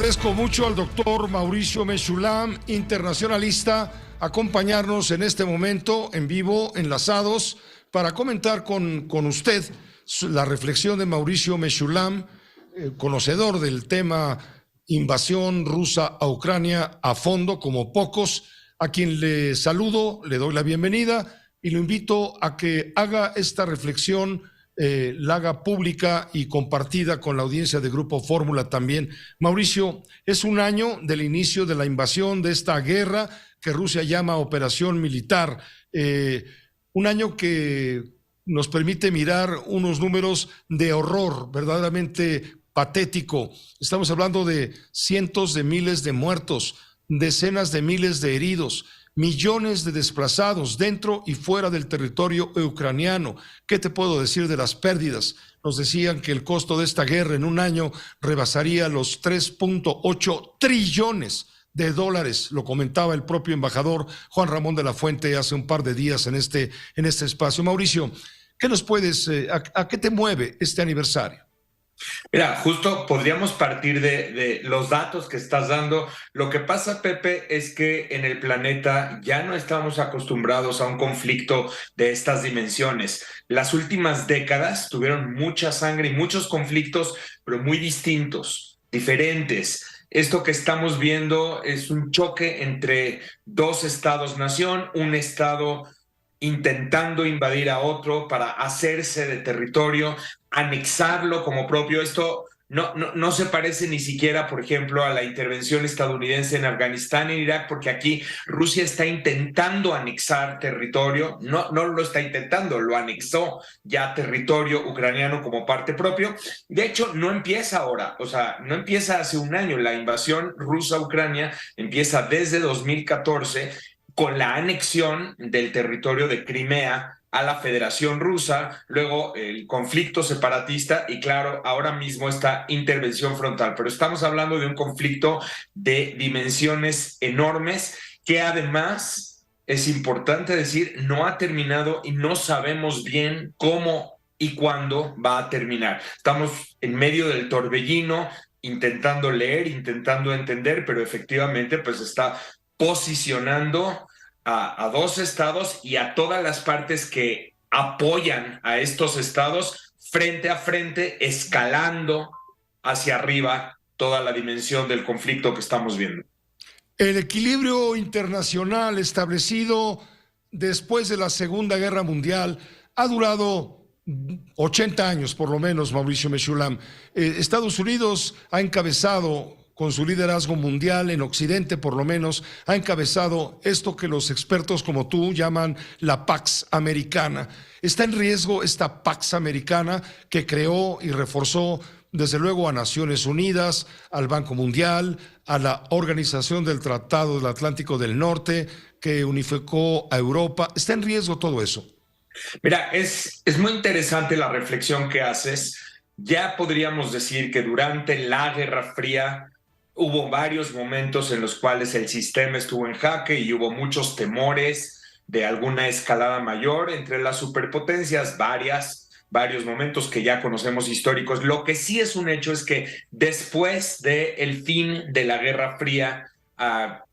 agradezco mucho al doctor Mauricio Meshulam, internacionalista, acompañarnos en este momento en vivo, enlazados, para comentar con usted la reflexión de Mauricio Meshulam, conocedor del tema invasión rusa a Ucrania a fondo, como pocos, a quien le saludo, le doy la bienvenida y lo invito a que haga esta reflexión, la haga pública y compartida con la audiencia de Grupo Fórmula también. Mauricio, es un año del inicio de la invasión, de esta guerra que Rusia llama operación militar, un año que nos permite mirar unos números de horror verdaderamente patético. Estamos hablando de cientos de miles de muertos, decenas de miles de heridos, millones de desplazados dentro y fuera del territorio ucraniano. ¿Qué te puedo decir de las pérdidas? Nos decían que el costo de esta guerra en un año rebasaría los 3.8 trillones de dólares, lo comentaba el propio embajador Juan Ramón de la Fuente hace un par de días en este espacio. Mauricio, ¿qué nos puedes, a qué te mueve este aniversario? Mira, justo podríamos partir de los datos que estás dando. Lo que pasa, Pepe, es que en el planeta ya no estamos acostumbrados a un conflicto de estas dimensiones. Las últimas décadas tuvieron mucha sangre y muchos conflictos, pero muy distintos, diferentes. Esto que estamos viendo es un choque entre dos estados-nación, un estado intentando invadir a otro para hacerse de territorio, anexarlo como propio. Esto no se parece ni siquiera, por ejemplo, a la intervención estadounidense en Afganistán y en Irak, porque aquí Rusia está intentando anexar territorio, no lo está intentando, lo anexó ya territorio ucraniano como parte propio. De hecho, no empieza ahora, o sea, no empieza hace un año. La invasión rusa a Ucrania empieza desde 2014 con la anexión del territorio de Crimea a la Federación Rusa, luego el conflicto separatista y claro, ahora mismo esta intervención frontal. Pero estamos hablando de un conflicto de dimensiones enormes que además, es importante decir, no ha terminado y no sabemos bien cómo y cuándo va a terminar. Estamos en medio del torbellino, intentando leer, intentando entender, pero efectivamente pues está posicionando a dos estados y a todas las partes que apoyan a estos estados frente a frente, escalando hacia arriba toda la dimensión del conflicto que estamos viendo. El equilibrio internacional establecido después de la Segunda Guerra Mundial ha durado 80 años, por lo menos, Mauricio Meshulam. Estados Unidos ha encabezado, con su liderazgo mundial en Occidente por lo menos, ha encabezado esto que los expertos como tú llaman la Pax Americana. ¿Está en riesgo esta Pax Americana que creó y reforzó desde luego a Naciones Unidas, al Banco Mundial, a la Organización del Tratado del Atlántico del Norte, que unificó a Europa? ¿Está en riesgo todo eso? Mira, es muy interesante la reflexión que haces. Ya podríamos decir que durante la Guerra Fría hubo varios momentos en los cuales el sistema estuvo en jaque y hubo muchos temores de alguna escalada mayor entre las superpotencias, varios momentos que ya conocemos históricos. Lo que sí es un hecho es que después del fin de la Guerra Fría,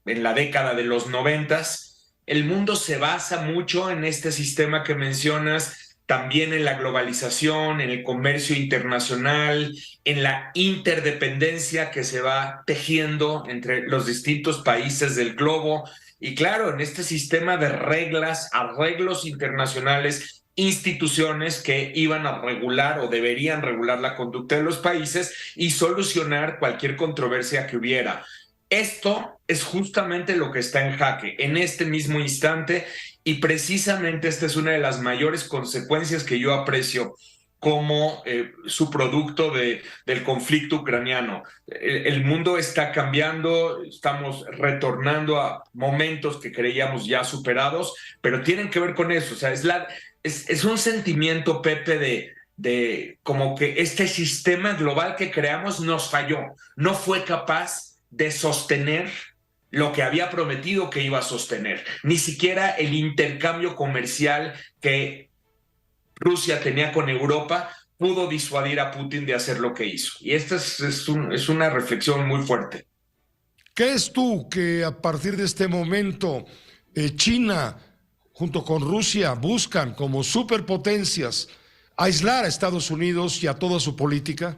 en la década de los 90s, el mundo se basa mucho en este sistema que mencionas, también en la globalización, en el comercio internacional, en la interdependencia que se va tejiendo entre los distintos países del globo. Y claro, en este sistema de reglas, arreglos internacionales, instituciones que iban a regular o deberían regular la conducta de los países y solucionar cualquier controversia que hubiera. Esto es justamente lo que está en jaque en este mismo instante y precisamente esta es una de las mayores consecuencias que yo aprecio como subproducto del conflicto ucraniano. El mundo está cambiando, estamos retornando a momentos que creíamos ya superados, pero tienen que ver con eso. O sea, es un sentimiento, Pepe, de como que este sistema global que creamos nos falló, no fue capaz de sostener lo que había prometido que iba a sostener. Ni siquiera el intercambio comercial que Rusia tenía con Europa pudo disuadir a Putin de hacer lo que hizo. Y esta es una reflexión muy fuerte. ¿Crees tú que a partir de este momento China junto con Rusia buscan como superpotencias aislar a Estados Unidos y a toda su política?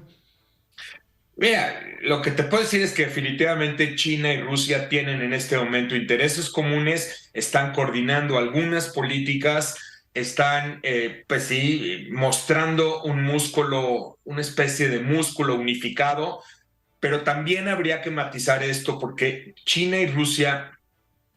Mira, lo que te puedo decir es que definitivamente China y Rusia tienen en este momento intereses comunes, están coordinando algunas políticas, están, pues sí, mostrando un músculo, una especie de músculo unificado, pero también habría que matizar esto porque China y Rusia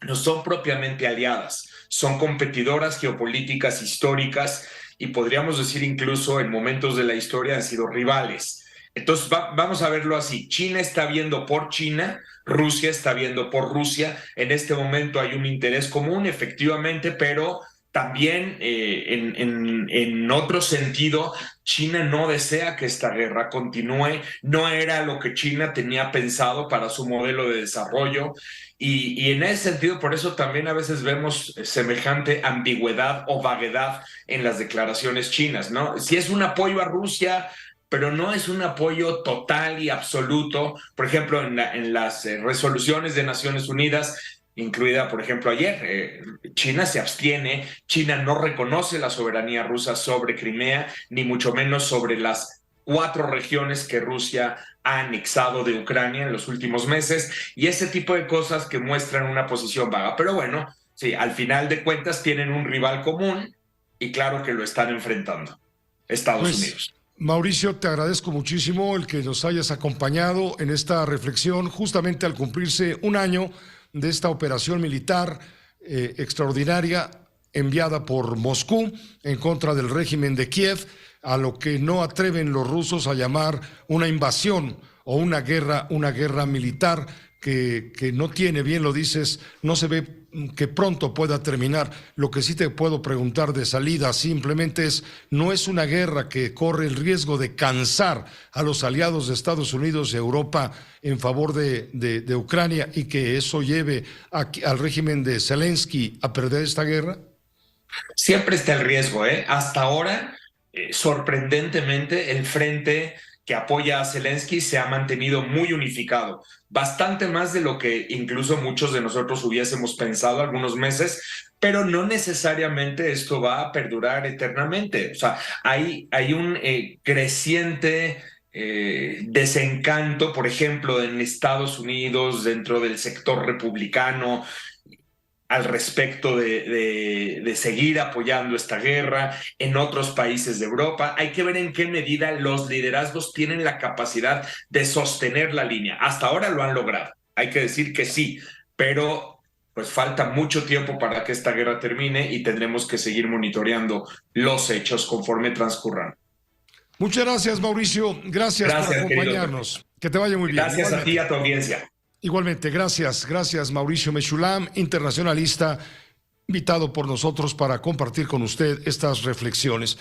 no son propiamente aliadas, son competidoras geopolíticas históricas y podríamos decir incluso en momentos de la historia han sido rivales. Entonces vamos a verlo así, China está viendo por China, Rusia está viendo por Rusia, en este momento hay un interés común efectivamente, pero también en otro sentido, China no desea que esta guerra continúe, no era lo que China tenía pensado para su modelo de desarrollo. Y en ese sentido, por eso también a veces vemos semejante ambigüedad o vaguedad en las declaraciones chinas, ¿no? Si es un apoyo a Rusia, pero no es un apoyo total y absoluto. Por ejemplo, en las resoluciones de Naciones Unidas, incluida, por ejemplo, ayer, China se abstiene, China no reconoce la soberanía rusa sobre Crimea, ni mucho menos sobre las 4 regiones que Rusia ha anexado de Ucrania en los últimos meses, y ese tipo de cosas que muestran una posición vaga. Pero bueno, sí, al final de cuentas tienen un rival común y claro que lo están enfrentando, Estados Pues, Unidos. Mauricio, te agradezco muchísimo el que nos hayas acompañado en esta reflexión justamente al cumplirse un año de esta operación militar extraordinaria enviada por Moscú en contra del régimen de Kiev, a lo que no atreven los rusos a llamar una invasión o una guerra militar que no tiene, bien lo dices, no se ve que pronto pueda terminar. Lo que sí te puedo preguntar de salida simplemente es, ¿no es una guerra que corre el riesgo de cansar a los aliados de Estados Unidos y Europa en favor de Ucrania y que eso lleve al régimen de Zelensky a perder esta guerra? Siempre está el riesgo, ¿eh? Hasta ahora, sorprendentemente, el frente que apoya a Zelensky se ha mantenido muy unificado, bastante más de lo que incluso muchos de nosotros hubiésemos pensado algunos meses, pero no necesariamente esto va a perdurar eternamente. O sea, hay un creciente desencanto, por ejemplo, en Estados Unidos, dentro del sector republicano, al respecto de seguir apoyando esta guerra en otros países de Europa. Hay que ver en qué medida los liderazgos tienen la capacidad de sostener la línea. Hasta ahora lo han logrado, hay que decir que sí, pero pues falta mucho tiempo para que esta guerra termine y tendremos que seguir monitoreando los hechos conforme transcurran. Muchas gracias, Mauricio. Gracias por Gracias, querido. acompañarnos. Que te vaya muy bien. Gracias a ti y a tu audiencia. Igualmente, gracias Mauricio Meshulam, internacionalista, invitado por nosotros para compartir con usted estas reflexiones.